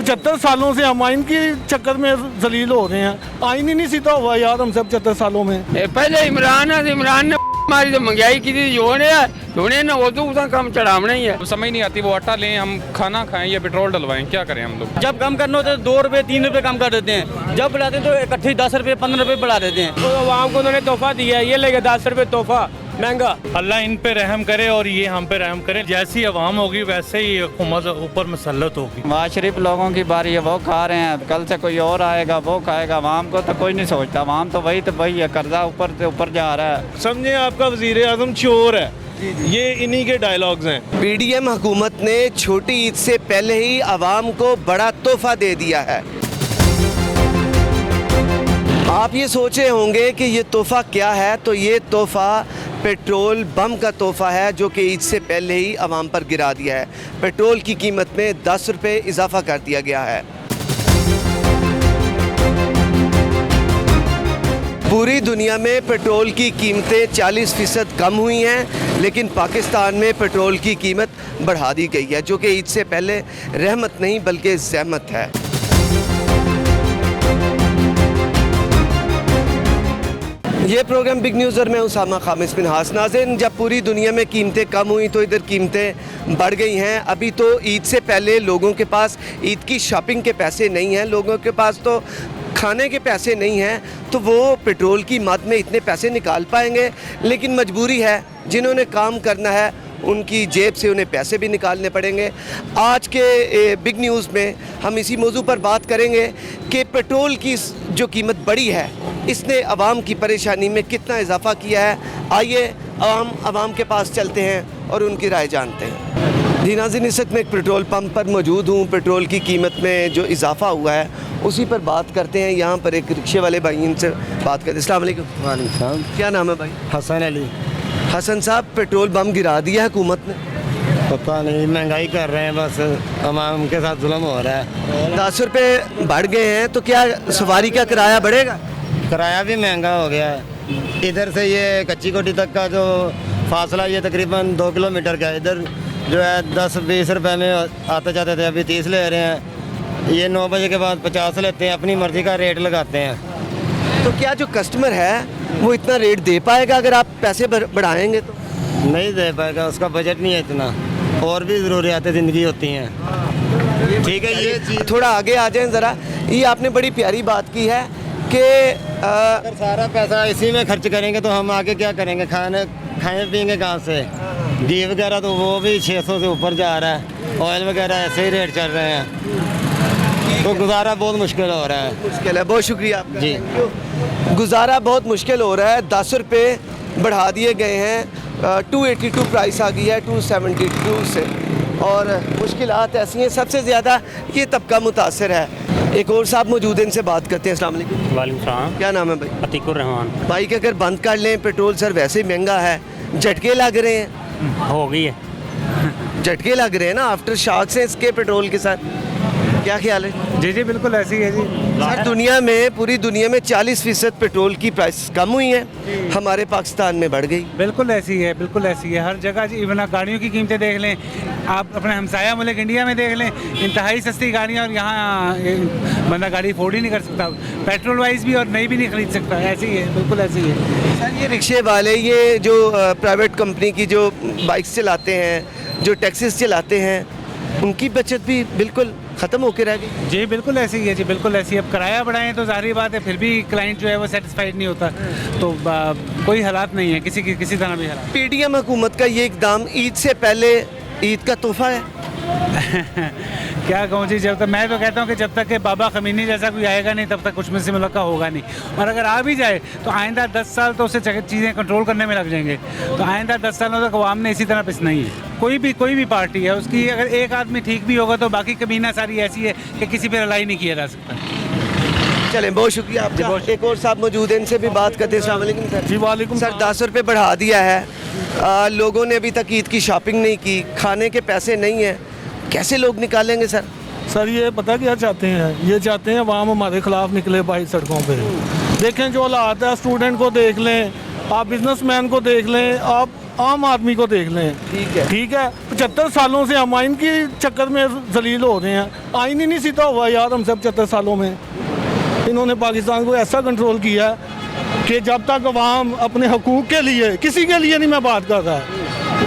75 सालों से हम आइन के चक्कर में जलील हो रहे हैं। आइन ही नहीं सीधा हुआ यार हमसे 75 सालों में। पहले इमरान है, इमरान ने हमारी तो महंगाई की थी, जोने ना वो तो उसका कम चढ़ावना ही है। समझ नहीं आती वो आटा लें हम खाना खाएं या पेट्रोल डलवाएं, क्या करें हम लोग। जब कम करना होता है 2 रुपए 3 रुपए कम कर देते हैं, जब बढ़ाते हैं तो इकट्ठे 10 रुपए 15 रुपए बढ़ा देते हैं। तो आवाम को उन्होंने तोहफा दिया, ये लेके 10 रुपए तोहफा महंगा। अल्लाह इन पे रहम करे और ये हम पे रहम करे। जैसी अवाम होगी वैसे ही हुकूमत ऊपर मुसल्लत होगी। वहाँ शरीफ लोगों की बारी है, वो खा रहे हैं, कल से कोई और आएगा वो खाएगा। अवाम को तो कोई नहीं सोचता, अवाम तो वही है, कर्जा ऊपर से ऊपर जा रहा है। समझे आपका वजीर आजम चोर है, ये इन्हीं के डायलॉग्स हैं। पीडीएम हुकूमत ने छोटी ईद से पहले ही आवाम को बड़ा तोहफा दे दिया है। आप ये सोचे होंगे कि ये तोहफा क्या है, तो ये तोहफा पेट्रोल बम का तोहफा है जो कि ईद से पहले ही आवाम पर गिरा दिया है। पेट्रोल की कीमत में 10 रुपये इजाफा कर दिया गया है। पूरी दुनिया में पेट्रोल की कीमतें 40% कम हुई हैं, लेकिन पाकिस्तान में पेट्रोल की कीमत बढ़ा दी गई है, जो कि ईद से पहले रहमत नहीं बल्कि ज़हमत है। ये प्रोग्राम बिग न्यूज़ और मैं उसामा खामिस बिन हास। नाज़रीन, जब पूरी दुनिया में कीमतें कम हुई तो इधर कीमतें बढ़ गई हैं। अभी तो ईद से पहले लोगों के पास ईद की शॉपिंग के पैसे नहीं हैं, लोगों के पास तो खाने के पैसे नहीं हैं, तो वो पेट्रोल की मद में इतने पैसे निकाल पाएंगे। लेकिन मजबूरी है, जिन्होंने काम करना है उनकी जेब से उन्हें पैसे भी निकालने पड़ेंगे। आज के बिग न्यूज़ में हम इसी मौजू पर बात करेंगे कि पेट्रोल की जो कीमत बढ़ी है इसने आवाम की परेशानी में कितना इजाफा किया है। आइए आवाम के पास चलते हैं और उनकी राय जानते हैं। जी नाज़रीन, इस वक्त मैं एक पेट्रोल पंप पर मौजूद हूँ। पेट्रोल की कीमत में जो इजाफा हुआ है उसी पर बात करते हैं। यहाँ पर एक रिक्शे वाले भाई, इनसे बात करते हैं। अस्सलाम वालेकुम। वालेकुम। क्या नाम है भाई? हसन अली। हसन साहब, पेट्रोल बम गिरा दिया है हुकूमत ने। पता नहीं, महंगाई कर रहे हैं, बस अवाम के साथ जुल्म हो रहा है। 10 रुपये बढ़ गए हैं, तो क्या सवारी का किराया बढ़ेगा? किराया भी महंगा हो गया है। इधर से ये कच्ची कोठी तक का जो फासला ये तकरीबन 2 किलोमीटर का है, इधर जो है 10-20 रुपए में आते जाते थे, अभी 30 ले रहे हैं। ये 9 बजे के बाद 50 लेते हैं, अपनी मर्ज़ी का रेट लगाते हैं। तो क्या जो कस्टमर है वो इतना रेट दे पाएगा अगर आप पैसे बढ़ाएंगे तो? नहीं दे पाएगा, उसका बजट नहीं है इतना, और भी ज़रूरियातें ज़िंदगी होती हैं। ठीक है, ये थोड़ा आगे आ जाएं ज़रा। ये आपने बड़ी प्यारी बात की है कि अगर सारा पैसा इसी में खर्च करेंगे तो हम आगे क्या करेंगे? खाएँ पिएंगे कहाँ से? घी वगैरह तो वो भी 600 से ऊपर जा रहा है, ऑयल वगैरह ऐसे ही रेट चल रहे हैं, तो गुजारा बहुत मुश्किल हो रहा है। मुश्किल है। बहुत शुक्रिया आपका जी। गुजारा बहुत मुश्किल हो रहा है। 10 रुपये बढ़ा दिए गए हैं, 282 प्राइस आ गई है 272 से, और मुश्किलात ऐसी हैं। सबसे ज़्यादा ये तबका मुतासर है। एक और साहब मौजूद हैं, इनसे बात करते हैं। अस्सलाम वालेकुम। वालेकुम सलाम। क्या नाम है भाई? अतीकुर रहमान। बाइक अगर बंद कर लें, पेट्रोल सर वैसे ही महंगा है, झटके लग रहे हैं। हो गई है। झटके लग रहे हैं ना, आफ्टर शॉक से इसके पेट्रोल के साथ। क्या ख्याल है? जी जी बिल्कुल ऐसी है जी। सर, दुनिया में, पूरी दुनिया में 40% पेट्रोल की प्राइस कम हुई है, हमारे पाकिस्तान में बढ़ गई। बिल्कुल ऐसी है, बिल्कुल ऐसी है हर जगह जी। इवन गाड़ियों की कीमतें देख लें, आप अपने हमसाया मुल्क इंडिया में देख लें, इंतहाई सस्ती गाड़ियाँ, और यहाँ बंदा गाड़ी अफोर्ड ही नहीं कर सकता, पेट्रोल वाइज भी, और नई भी नहीं खरीद सकता। ऐसी ही है, बिल्कुल ऐसी है। सर, ये रिक्शे वाले, ये जो प्राइवेट कंपनी की जो बाइक्स चलाते हैं, जो टैक्सीज चलाते हैं, उनकी बचत भी बिल्कुल ख़त्म होकर रह गई। जी बिल्कुल ऐसी है जी, बिल्कुल ऐसी है। अब किराया बढ़ाएं तो जाहिर बात है फिर भी क्लाइंट जो है वो सेटिस्फाइड नहीं होता, तो कोई हालात नहीं है किसी तरह भी हालात। पीडीएम हुकूमत का ये इकदाम ईद से पहले ईद का तोहफा है। क्या कहूँ जी, जब तक, मैं तो कहता हूँ कि जब तक कि बाबा खमीनी जैसा कोई आएगा नहीं तब तक कुछ में से मुलाका होगा नहीं, और अगर आ भी जाए तो आइंदा 10 साल तो उससे चीज़ें कंट्रोल करने में लग जाएंगे। तो आइंदा 10 सालों तक अवाम ने इसी तरह पिसना ही है। कोई भी पार्टी है उसकी, अगर एक आदमी ठीक भी होगा तो बाकी कमीना सारी ऐसी है कि किसी पर रिलाई नहीं किया जा सकता। चलें, बहुत शुक्रिया आपका। एक और साहब मौजूद हैं, इनसे भी बात करते हैं। अस्सलाम वालेकुम सर। जी वालेकुम। सर, 10 रुपये बढ़ा दिया है, लोगों ने अभी तक ईद की शॉपिंग नहीं की, खाने के पैसे नहीं हैं, कैसे लोग निकालेंगे सर? सर, ये पता क्या चाहते हैं? ये चाहते हैं अवाम हमारे खिलाफ निकले भाई सड़कों पे। देखें जो हालात है, स्टूडेंट को देख लें, आप बिजनेसमैन को देख लें, आप आम आदमी को देख लें। ठीक है 75 सालों से हम आइन की चक्कर में जलील हो रहे हैं, आइन ही नहीं सीधा हुआ यार हमसे 75 सालों में। इन्होंने पाकिस्तान को ऐसा कंट्रोल किया कि जब तक अवाम अपने हकूक़ के लिए, किसी के लिए नहीं मैं बात कर रहा,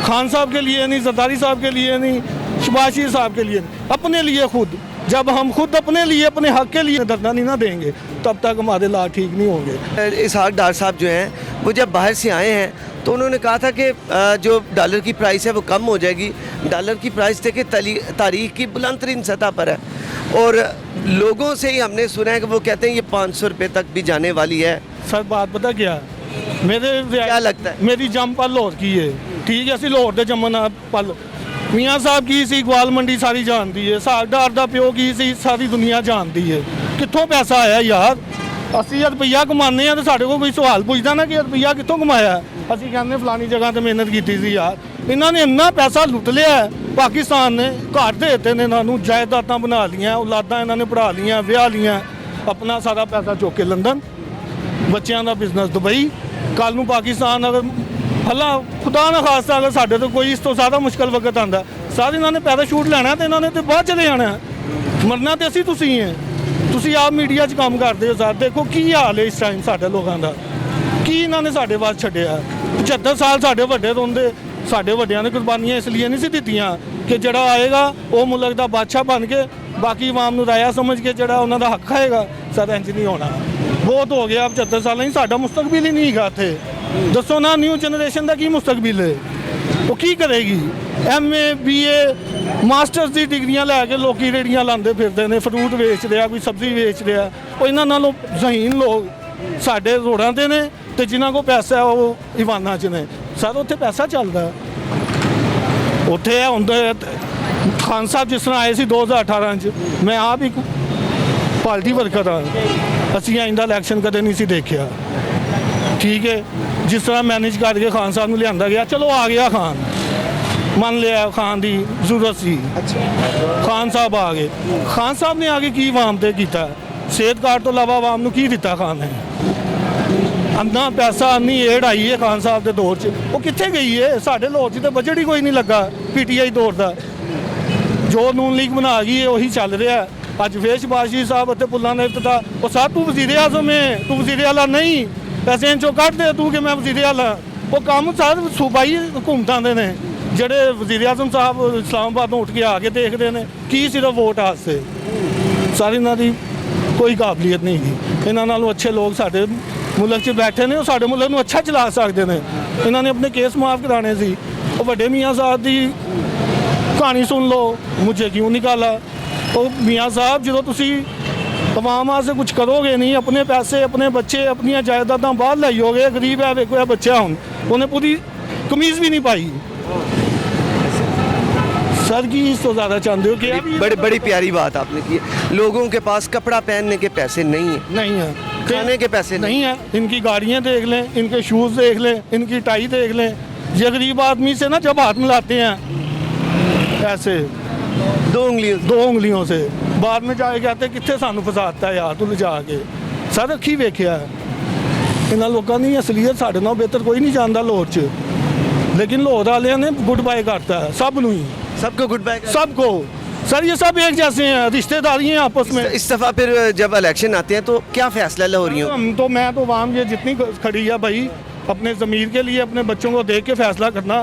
खान साहब के लिए नहीं, जरदारी साहब के लिए नहीं, शहबाज शरीफ साहब के लिए नहीं, अपने लिए खुद, जब हम खुद अपने लिए अपने हक के लिए धरना नहीं ना देंगे तब तक हमारे लाभ ठीक नहीं होंगे। इसहाक डार साहब जो हैं वो जब बाहर से आए हैं तो उन्होंने कहा था कि जो डॉलर की प्राइस है वो कम हो जाएगी। डॉलर की प्राइस देखिए तारीख की बुलंद तरीन सतह पर है और लोगों से ही हमने सुना है कि वो कहते हैं ये 500 रुपये तक भी जाने वाली है। सर बात पता क्या मेरे क्या लगता है? मेरी जम पल लाहौर की है, ठीक है, ਅਸੀਂ ਲਾਹੌਰ ਦੇ ਜੰਮਣ ਪਲ ਮੀਆਂ ਸਾਹਿਬ ਕੀ ਸੀ, ਇਕਬਾਲ ਮੰਡੀ ਸਾਰੀ ਜਾਣਦੀ ਹੈ, ਸਾਗ ਡਾਰ ਦਾ ਪਿਓ ਕੀ ਸੀ ਸਾਰੀ ਦੁਨੀਆ ਜਾਣਦੀ ਹੈ। ਕਿੱਥੋਂ ਪੈਸਾ ਆਇਆ ਯਾਰ? ਅਸੀਂ ਰੁਪਈਆ ਕਮਾਉਂਦੇ ਆ ਤੇ ਸਾਡੇ ਕੋਲ ਕੋਈ ਸਵਾਲ ਪੁੱਛਦਾ ਨਾ ਕਿ ਰੁਪਈਆ ਕਿੱਥੋਂ ਕਮਾਇਆ? ਅਸੀਂ ਕਹਿੰਦੇ ਫਲਾਨੀ ਜਗ੍ਹਾ ਤੇ ਮਿਹਨਤ ਕੀਤੀ ਸੀ ਯਾਰ। ਇਹਨਾਂ ਨੇ ਇੰਨਾ ਪੈਸਾ ਲੁੱਟ ਲਿਆ ਪਾਕਿਸਤਾਨ ਨੇ, ਘਰ ਦੇ ਦਿੱਤੇ ਨੇ ਇਹਨਾਂ ਨੂੰ, ਜਾਇਦਾਦਾਂ ਬਣਾ ਲੀਆਂ, ਔਲਾਦਾਂ ਇਹਨਾਂ ਨੇ ਪੜ੍ਹਾ ਲੀਆਂ, ਵਿਆਹ ਲੀਆਂ, ਆਪਣਾ ਸਾਰਾ ਪੈਸਾ ਚੁੱਕ ਕੇ ਲੰਡਨ, ਬੱਚਿਆਂ ਦਾ ਬਿਜ਼ਨਸ ਦੁਬਈ। ਕੱਲ ਨੂੰ ਪਾਕਿਸਤਾਨ ਅਗਰ ਹਲਾ ਖੁਦਾ ਨਾ ਖਾਸਤਾ ਅਗਰ ਸਾਡੇ ਤੋਂ ਕੋਈ ਇਸ ਤੋਂ ਜ਼ਿਆਦਾ ਮੁਸ਼ਕਲ ਵਕਤ ਆਂਦਾ, ਸਾਰੇ ਇਹਨਾਂ ਨੇ ਪੈਰਾਸ਼ੂਟ ਲੈਣਾ ਤੇ ਇਹਨਾਂ ਨੇ ਤੇ ਬਾਅਦ ਚਲੇ ਜਾਣਾ, ਮਰਨਾ ਤੇ ਅਸੀਂ ਤੁਸੀਂ ਹੈ। ਤੁਸੀਂ ਆਪ ਮੀਡੀਆ 'ਚ ਕੰਮ ਕਰਦੇ ਹੋ ਸਰ, ਦੇਖੋ ਕੀ ਹਾਲ ਹੈ ਇਸ ਟਾਈਮ ਸਾਡੇ ਲੋਕਾਂ ਦਾ, ਕੀ ਇਹਨਾਂ ਨੇ ਸਾਡੇ ਵਾਸਤੇ ਛੱਡਿਆ। 75 ਸਾਲ ਸਾਡੇ ਵੱਡੇ ਰੋਂਦੇ, ਸਾਡੇ ਵੱਡਿਆਂ ਨੇ ਕੁਰਬਾਨੀਆਂ ਇਸ ਲਈ ਨਹੀਂ ਸੀ ਦਿੱਤੀਆਂ ਕਿ ਜਿਹੜਾ ਆਏਗਾ ਉਹ ਮੁਲਕ ਦਾ ਬਾਦਸ਼ਾਹ ਬਣ ਕੇ ਬਾਕੀ ਆਵਾਮ ਨੂੰ ਰਾਇਆ ਸਮਝ ਕੇ ਜਿਹੜਾ ਉਹਨਾਂ ਦਾ ਹੱਕ ਖਾਏਗਾ। ਸਰ ਇੰਜ ਨਹੀਂ ਹੋਣਾ, ਬਹੁਤ ਹੋ ਗਿਆ 75 ਸਾਲਾਂ ਹੀ, ਸਾਡਾ ਮੁਸਤਕਬਲ ਹੀ ਨਹੀਂ ਹੈਗਾ ਇੱਥੇ। ਦੱਸੋ ਨਾ ਨਿਊ ਜਨਰੇਸ਼ਨ ਦਾ ਕੀ ਮੁਸਤਕਬਲ ਹੈ? ਉਹ ਕੀ ਕਰੇਗੀ? MA BA ਮਾਸਟਰਸ ਦੀ ਡਿਗਰੀਆਂ ਲੈ ਕੇ ਲੋਕੀ ਰੇੜੀਆਂ ਲਾਉਂਦੇ ਫਿਰਦੇ ਨੇ, ਫਰੂਟ ਵੇਚ ਰਿਹਾ, ਕੋਈ ਸਬਜ਼ੀ ਵੇਚ ਰਿਹਾ। ਉਹ ਇਹਨਾਂ ਨਾਲੋਂ ਜ਼ਹੀਨ ਲੋਕ ਸਾਡੇ ਰੋਡਾਂ ਤੇ ਨੇ ਤੇ ਜਿਨ੍ਹਾਂ ਕੋਲ ਪੈਸਾ ਹੈ ਉਹ ਇਵਾਨਾਂ 'ਚ ਨੇ। ਸਰ ਉੱਥੇ ਪੈਸਾ ਚੱਲਦਾ, ਉੱਥੇ ਹੁੰਦੇ ਖਾਨ ਸਾਹਿਬ ਜਿਸ ਤਰ੍ਹਾਂ ਆਏ ਸੀ 2018 'ਚ, ਮੈਂ ਆਪ ਇੱਕ ਪਾਰਟੀ ਵਰਕਰ ਹਾਂ, ਅਸੀਂ ਆਇੰਦਾ ਇਲੈਕਸ਼ਨ ਕਦੇ ਨਹੀਂ ਸੀ ਦੇਖਿਆ। ਠੀਕ ਹੈ, ਜਿਸ ਤਰ੍ਹਾਂ ਮੈਨੇਜ ਕਰਕੇ ਖਾਨ ਸਾਹਿਬ ਨੂੰ ਲਿਆਂਦਾ ਗਿਆ, ਚਲੋ ਆ ਗਿਆ ਖਾਨ, ਮੰਨ ਲਿਆ ਖਾਨ ਦੀ ਜ਼ਰੂਰਤ ਸੀ, ਖਾਨ ਸਾਹਿਬ ਆ ਗਏ। ਖਾਨ ਸਾਹਿਬ ਨੇ ਆ ਕੇ ਕੀ ਆਵਾਮ ਤੇ ਕੀਤਾ? ਸਿਹਤ ਕਾਰਡ ਤੋਂ ਇਲਾਵਾ ਆਵਾਮ ਨੂੰ ਕੀ ਦਿੱਤਾ ਖਾਨ ਨੇ? ਅੰਨਾ ਪੈਸਾ ਅੰਨੀ ਏੜ ਆਈ ਹੈ ਖਾਨ ਸਾਹਿਬ ਦੇ ਦੌਰ 'ਚ, ਉਹ ਕਿੱਥੇ ਗਈ ਹੈ? ਸਾਡੇ ਲਾਹੌਰ 'ਚ ਤਾਂ ਬਜਟ ਹੀ ਕੋਈ ਨਹੀਂ ਲੱਗਾ PTI ਦੌਰ ਦਾ, ਜੋ ਨੂਨ ਲੀਗ ਬਣਾ ਗਈ ਹੈ ਉਹੀ ਚੱਲ ਰਿਹਾ। ਅੱਜ ਫੇਰ ਸ਼ਹਬਾਜ਼ ਸ਼ਰੀਫ ਸਾਹਿਬ ਅਤੇ ਪੁੱਲਾਂ ਨੇ ਦਿੱਤਾ, ਉਹ ਸਾਹਿਬ ਤੂੰ ਵਜ਼ੀਰ ਆਜ਼ਮ ਹੈ, ਤੂੰ ਵਜ਼ੀਰ ਆਲਾ ਨਹੀਂ, ਪੈਸੇ ਚੋਂ ਕੱਢ ਦੇ ਤੂੰ ਕਿ ਮੈਂ ਵਜ਼ੀਰ ਆਲਾ। ਉਹ ਕੰਮ ਸਾਰੇ ਸੂਬਾਈ ਹੁਕੂਮਤਾਂ ਦੇ ਨੇ, ਜਿਹੜੇ ਵਜ਼ੀਰ ਆਜ਼ਮ ਸਾਹਿਬ ਇਸਲਾਮਾਬਾਦ ਤੋਂ ਉੱਠ ਕੇ ਆ ਕੇ ਦੇਖਦੇ ਨੇ ਕੀ ਸਿਰਫ ਵੋਟ ਵਾਸਤੇ। ਸਾਰੀ ਇਹਨਾਂ ਦੀ ਕੋਈ ਕਾਬਲੀਅਤ ਨਹੀਂ ਹੈਗੀ। ਇਹਨਾਂ ਨਾਲੋਂ ਅੱਛੇ ਲੋਕ ਸਾਡੇ ਮੁਲਕ 'ਚ ਬੈਠੇ ਨੇ, ਉਹ ਸਾਡੇ ਮੁਲਕ ਨੂੰ ਅੱਛਾ ਚਲਾ ਸਕਦੇ ਨੇ। ਇਹਨਾਂ ਨੇ ਆਪਣੇ ਕੇਸ ਮਾਫ ਕਰਾਣੇ ਸੀ। ਉਹ ਵੱਡੇ ਮੀਆਂ ਸਾਹਿਬ ਦੀ ਕਹਾਣੀ ਸੁਣ ਲਓ, ਮੁਝੇ ਕਿਉਂ ਨਿਕਾਲਾ। ਉਹ ਮੀਆਂ ਸਾਹਿਬ ਜਦੋਂ ਤੁਸੀਂ ਆਵਾਮ ਵਾਸਤੇ ਕੁਝ ਕਰੋਗੇ ਨਹੀਂ, ਆਪਣੇ ਪੈਸੇ, ਆਪਣੇ ਬੱਚੇ, ਆਪਣੀਆਂ ਜਾਇਦਾਦਾਂ ਬਾਹਰ ਲਾਈਓਗੇ। ਗਰੀਬ ਹੈ, ਵੇਖੋ ਇਹ ਬੱਚਾ ਹੁਣ ਉਹਨੇ ਪੂਰੀ ਕਮੀਜ਼ ਵੀ ਨਹੀਂ ਪਾਈ। सर की इस तो ज़्यादा चाहते हो कि बड़ी प्यारी बात आपने की है। लोगों के पास कपड़ा पहनने के पैसे नहीं है, नहीं है, खाने के पैसे नहीं है। इनकी गाड़ियाँ देख लें, इनके शूज़ देख लें, इनकी टाई देख लें। ये गरीब आदमी से ना जब हाथ मिलाते हैं ऐसे दो उंगलियों से, बाद में जाके कहते कितने सानू फसाता है यार तू ले जाके। सर अखी वेख्या इन्होंने लोगों की असलीयत साढ़े नालों बेहतर कोई नहीं जानता लाहौर च, लेकिन लाहौर वाले ने गुड बाय करता है सब नूं ही, सबको गुड बाय, सबको। सर ये सब एक जैसे हैं, रिश्तेदारी हैं आपस में। इस दफ़ा फिर जब इलेक्शन आते हैं तो क्या फैसला लाहौरियों? तो मैं तो आवाम ये जितनी खड़ी है भाई, अपने ज़मीर के लिए अपने बच्चों को देख के फैसला करना,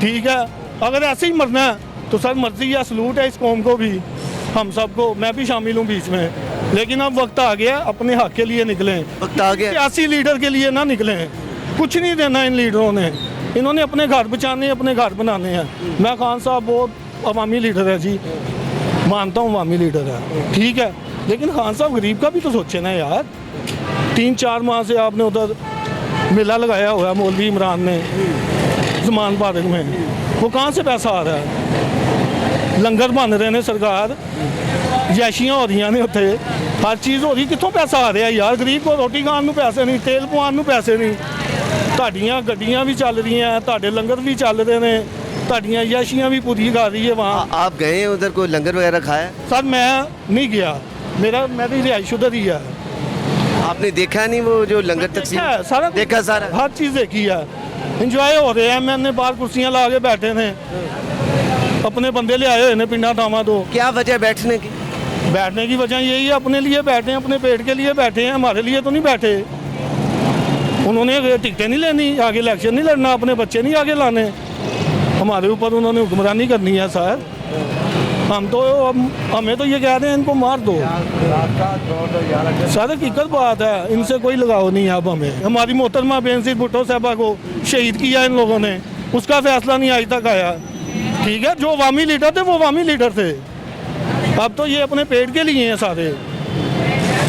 ठीक है। अगर ऐसे ही मरना है तो सर मर्जी है, सलूट है इस कौम को भी, हम सबको, मैं भी शामिल हूँ बीच में। लेकिन अब वक्त आ गया अपने हक के लिए निकलें। वक्त आ गया, सियासी लीडर के लिए ना निकलें, कुछ नहीं देना इन लीडरों ने। इन्होंने अपने घर बचाने, अपने घर बनाने हैं। मैं खान साहब बहुत अवामी लीडर है जी, मानता हूँ अवामी लीडर है, ठीक है, लेकिन खान साहब गरीब का भी तो सोचे ना यार। 3-4 माह से आपने उधर मेला लगाया हुआ है मौलवी इमरान ने जमान पार्क में, वो कहाँ से पैसा आ रहा है? लंगर बन रहे हैं, सरकार जैशियाँ हो रही ने उत्थे, हर चीज़ हो रही, कितों पैसा आ रहा है यार? गरीब को रोटी खाण नूं पैसे नहीं, तेल पवाउण नूं पैसे नहीं। ਤੁਹਾਡੀਆਂ ਗੱਡੀਆਂ भी चल रही हैं, ਤੁਹਾਡੇ लंगर भी चल रहे हैं, ਤੁਹਾਡੀਆਂ ਯਾਸ਼ੀਆਂ भी पूरी कर रही है वहाँ। आप गए हैं उधर, कोई लंगर वगैरह खाया? सर मैं नहीं गया, मेरी रिहाइश उधर ही है। आपने देखा नहीं वो जो लंगर तकसीम? सारा देखा, सारा हर चीज़ देखी है। ਇੰਜੋਏ ਹੋ ਰਿਹਾ ਹੈ। मैंने बाहर कुर्सियां ला के बैठे ने, अपने बंदे ले आए हुए ने पिंडा थामा तो। क्या वजह बैठने की? बैठने की वजह यही है, अपने लिए बैठे हैं, अपने पेट के लिए बैठे हैं, हमारे लिए तो नहीं बैठे। उन्होंने टिकटें नहीं लेनी, आगे इलेक्शन नहीं लड़ना, अपने बच्चे नहीं आगे लाने, हमारे ऊपर उन्होंने हुक्मरानी करनी है सर। हम तो हमें तो ये कह रहे हैं इनको मार दो सर, हकीकत बात है, इनसे कोई लगाव नहीं है। अब हमारी मोहतरमा बेनज़ीर भुट्टो साहबा को शहीद किया इन लोगों ने, उसका फैसला नहीं आज तक आया। ठीक है, जो अवामी लीडर थे वो अवामी लीडर थे, अब तो ये अपने पेट के लिए हैं सारे।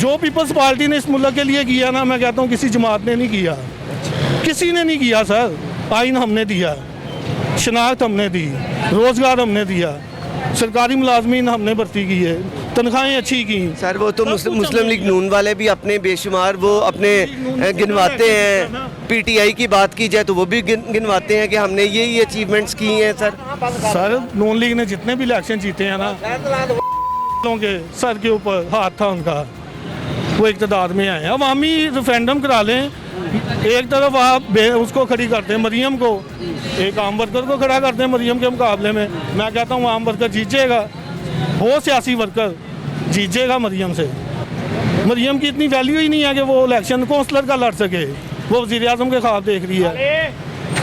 जो पीपल्स पार्टी ने इस मुल्क के लिए किया ना, मैं कहता हूँ किसी जमात ने नहीं किया, किसी ने नहीं किया सर। आइन हमने दिया, शनाख्त हमने दी, रोज़गार हमने दिया, सरकारी मुलाजमीन हमने भर्ती की है, तनख्वाहें अच्छी की। सर वो तो मुस्लिम लीग नून वाले भी अपने बेशुमार वो अपने गिनवाते हैं। पीटीआई की बात की जाए तो वो भी गिनवाते हैं कि हमने ये अचीवमेंट्स की हैं सर। सर नून लीग ने जितने भी इलेक्शन जीते हैं ना, के सर के ऊपर हाथ था उनका, वो इक़्तिदार में आए। अवामी रेफरेंडम करा लें, एक तरफ आप उसको खड़ी करते हैं मरियम को, एक आम वर्कर को खड़ा करते हैं मरियम के मुकाबले में। मैं कहता हूँ आम वर्कर जीत जाएगा, वो सियासी वर्कर जीत जाएगा मरियम से। मरियम की इतनी वैल्यू ही नहीं है कि वो इलेक्शन कौंसलर का लड़ सके, वो वज़ीर-ए-आज़म के ख्वाब देख रही है।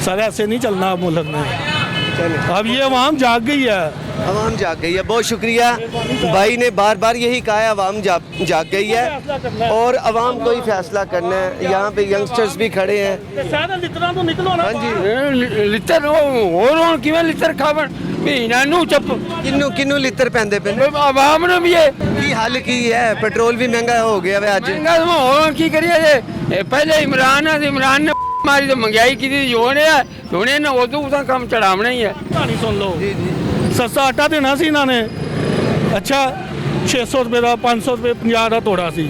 सर ऐसे नहीं चलना अब मुल्क में, अब ये अवाम जाग गई है। अवाम जाग गई है, बहुत शुक्रिया। भाई ने बार बार यही कहा है, अवाम जाग गई है और अवाम को ही फैसला करना है। यहाँ पे यंगस्टर्स भी खड़े हैं। हाँ जी, लितर और किवें लितर खावन महीना नू चप किन्नू लितर पैंदे पे आवाम ने भी ये की हल की है। पेट्रोल भी महंगा हो गया है अज। महंगा तो होर की करिए जे पहले इमरान ने मारी तो महंगाई की थी, जोने ने उदू उदा काम चढ़ावना ही है। कहानी सुन लो, सस्ता आटा देना सी इन्होंने, अच्छा 600 रुपये का 500 रुपये 50 का तोड़ा सी,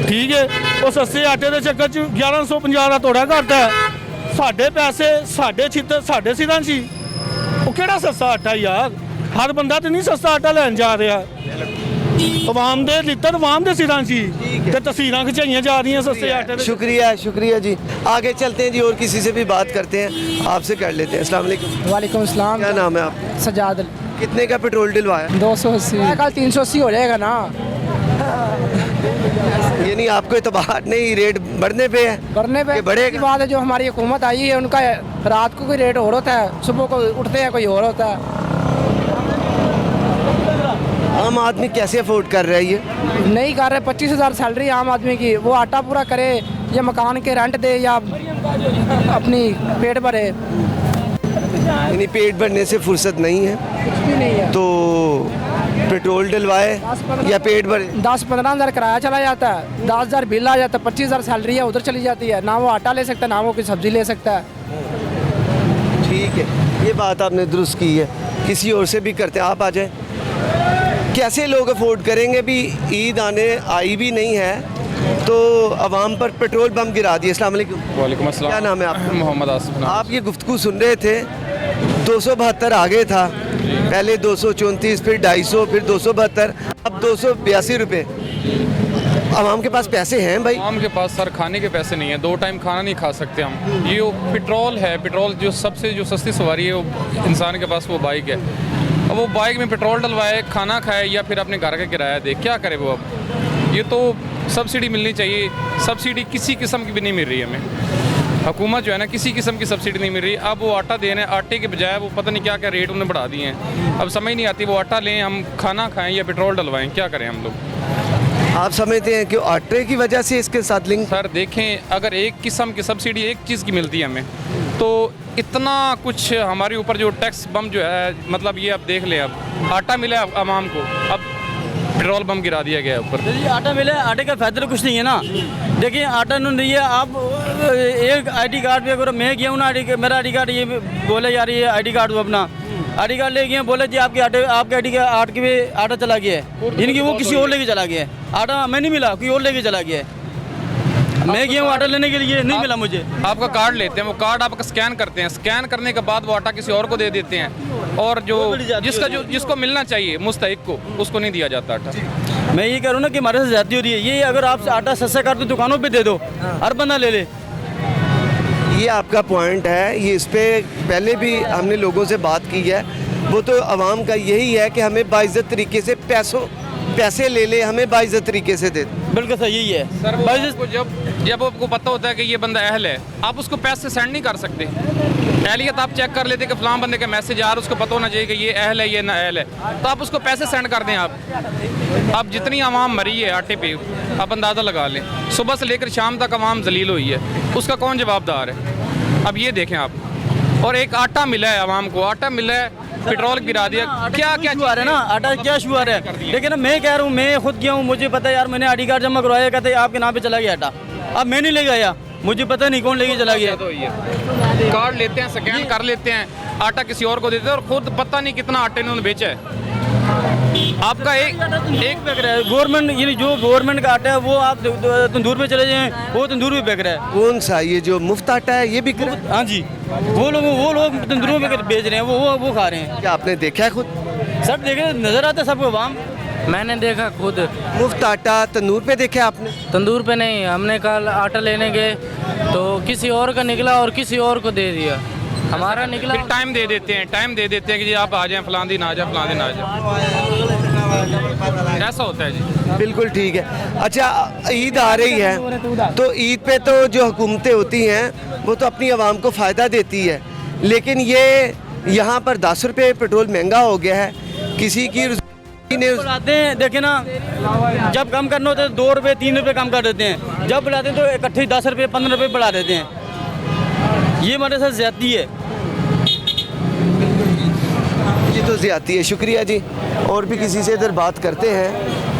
ठीक है। वो सस्ते आटे के चक्कर च 1150 का तोड़ा करता है। साढ़े पैसे साढ़े छितर साढ़े सिरां सी, वो केड़ा सस्ता आटा यार। हर बंदा तो नहीं सस्ता आटा लैन जा रहा, अवाम दे लितर अवाम दे सिरां सी ते तस्वीरां खिंचाइयां जा रही हैं सस्ते आटे दे। शुक्रिया जी। आगे चलते हैं जी और किसी से भी बात करते हैं, आपसे कर लेते हैं। अस्सलाम वालेकुम। वालेकुम अस्सलाम। क्या नाम है आपका? सजाद। कितने का पेट्रोल डलवाया? 280। कल 380 हो जाएगा ना। ये नहीं आपको इतबार नहीं, रेट बढ़ने पे है, बढ़ने पे बढ़ेगा। बात है, जो हमारी हुकूमत आई है उनका रात को कोई रेट और होता है, सुबह को उठते हैं कोई और होता है। आम आदमी कैसे अफोर्ड कर रहा है ये? नहीं कर रहे। 25,000 सैलरी आम आदमी की, वो आटा पूरा करे या मकान के रेंट दे या अपनी पेट भरे। यानी पेट भरने से फुर्सत नहीं है, कुछ भी नहीं है। तो पेट्रोल डलवाए या पेट भरे। 10-15 हज़ार किराया चला जाता है, 10,000 बिल आ जाता है, 25,000 सैलरी है उधर चली जाती है। ना वो आटा ले सकता है, ना वो कोई सब्जी ले सकता है। ठीक है, ये बात आपने दुरुस्त की है। किसी और से भी करते हैं, आप आ जाए। कैसे लोग अफोर्ड करेंगे? भी ईद आने आई भी नहीं है तो अवाम पर पेट्रोल बम गिरा दिए। अस्सलाम वालेकुम। वालेकुम अस्सलाम। क्या नाम है आपका? मोहम्मद आसिफ। आप ये गुफ्तगू सुन रहे थे, 272 आगे था, पहले 234, फिर 250, फिर 272, अब 282 रुपये। आवाम के पास पैसे हैं भाई? आवाम के पास सर खाने के पैसे नहीं है, 2 टाइम खाना नहीं खा सकते हम। ये पेट्रोल है, पेट्रोल जो सबसे जो सस्ती सवारी है वो इंसान के पास वो बाइक है। अब वो बाइक में पेट्रोल डलवाए, खाना खाए या फिर अपने घर का किराया दे, क्या करे वो? अब ये तो सब्सिडी मिलनी चाहिए, सब्सिडी किसी किस्म की भी नहीं मिल रही हमें। हुकूमत जो है ना, किसी किस्म की सब्सिडी नहीं मिल रही। अब वो आटा दे रहे हैं, आटे के बजाय वो पता नहीं क्या क्या रेट उन्होंने बढ़ा दिए हैं। अब समझ नहीं आती, वो आटा लें हम खाना खाएं या पेट्रोल डलवाएं, क्या करें हम लोग? आप समझते हैं कि आटे की वजह से इसके साथ लिंक? सर देखें, अगर एक किस्म की सब्सिडी एक चीज़ की मिलती है हमें, तो इतना कुछ हमारे ऊपर जो टैक्स बम जो है, मतलब ये अब देख लें, अब आटा मिला आवाम को, अब पेट्रोल बम गिरा दिया गया ऊपर। आटा मिला, आटे का फायदा तो कुछ नहीं है ना। देखिए आटा उन्होंने दिया, आप एक आईडी कार्ड पे अगर मैं गया हूँ ना, मेरा आईडी कार्ड ये बोले जा रही है आई डी कार्ड दो अपना, आईडी कार्ड ले गए, बोले जी आपके आईडी का आटा चला गया है, इनकी वो किसी और लेके चला गया है। आटा मैं नहीं मिला, कोई और लेके चला गया है। मैं गया हूँ आटा लेने के लिए, नहीं मिला मुझे। आपका कार्ड लेते हैं, वो कार्ड आपका स्कैन करते हैं, स्कैन करने के बाद वो आटा किसी और को दे देते हैं, और जो जिसको मिलना चाहिए मुस्तहिक को, उसको नहीं दिया जाता आटा। मैं ये कह रहा हूँ ना कि हमारे साथ ज्यादती हो रही है। ये अगर आप आटा सस्ता कर दो, दुकानों पे दे दो, हर बंदा ले ले। ये आपका पॉइंट है, ये इस पे पहले भी हमने लोगों से बात की है। वो तो आवाम का यही है कि हमें बाइज्जत तरीके से पैसे ले ले, हमें बाइज्जत तरीके से दे। बिल्कुल सही यही है सर वो आपको जब आपको पता होता है कि ये बंदा अहल है, आप उसको पैसे सेंड नहीं कर सकते। अहलियत आप चेक कर लेते कि फलां बंदे का मैसेज आ रहा, उसको पता होना चाहिए कि ये अहल है ये ना अहल है, तो आप उसको पैसे सेंड कर दें। आप जितनी आवाम मरी है आटे पे, आप अंदाज़ा लगा लें। सुबह से लेकर शाम तक आवाम जलील हुई है, उसका कौन जवाबदार है? अब ये देखें आप। और एक आटा मिला है आवाम को, आटा मिला है, पेट्रोल गिरा दिया, क्या क्या शुआर है ना, आटा क्या शुआर है। लेकिन मैं कह रहा हूँ, मैं खुद गया हूँ, मुझे पता है यार, मैंने आईडी कार्ड जमा करवाया, कहते आपके नाम पे चला गया आटा। अब मैं नहीं ले गया, मुझे पता नहीं कौन लेके चला गया। कार्ड लेते हैं, स्कैन कर लेते हैं, आटा किसी और को देते हैं, और खुद पता नहीं कितना आटे इन्होंने बेचा है। आपका एक बिक रहा है गवर्नमेंट, ये जो गवर्नमेंट का आटा है वो आप तंदूर पे चले जाएं, वो तंदूर पे बिक रहा है। कौन सा, ये जो मुफ्त आटा है ये बिक रहा है? हाँ जी, वो लोग तंदूरों पे बेच रहे हैं, वो खा रहे हैं। क्या आपने देखा है खुद? सब देखे, नजर आता है सबको आवाम। मैंने देखा खुद। मुफ्त आटा तंदूर पे देखा आपने? तंदूर पे नहीं, हमने कल आटा लेने गए तो किसी और का निकला और किसी और को दे दिया, हमारा निकला। फिर टाइम दे देते हैं कि जी आप आ जाएं, फलां दिन आ जाए, फलां दिन आ जाए। ऐसा होता है जी। बिल्कुल ठीक है। अच्छा, ईद आ रही है तो ईद पे तो जो हुकूमतें होती हैं वो तो अपनी आवाम को फ़ायदा देती है, लेकिन ये यहाँ पर 10 रुपये पेट्रोल महंगा हो गया है। किसी की बुलाते हैं, देखे ना, जब कम करना होता है 2 रुपये 3 रुपये कम कर देते हैं, जब बुलाते हैं तो इकट्ठे 10 रुपये 15 रुपये बढ़ा देते हैं। ये हमारे साथ ज्यादती है। ये तो ज्यादती है। शुक्रिया जी। और भी किसी से इधर बात करते हैं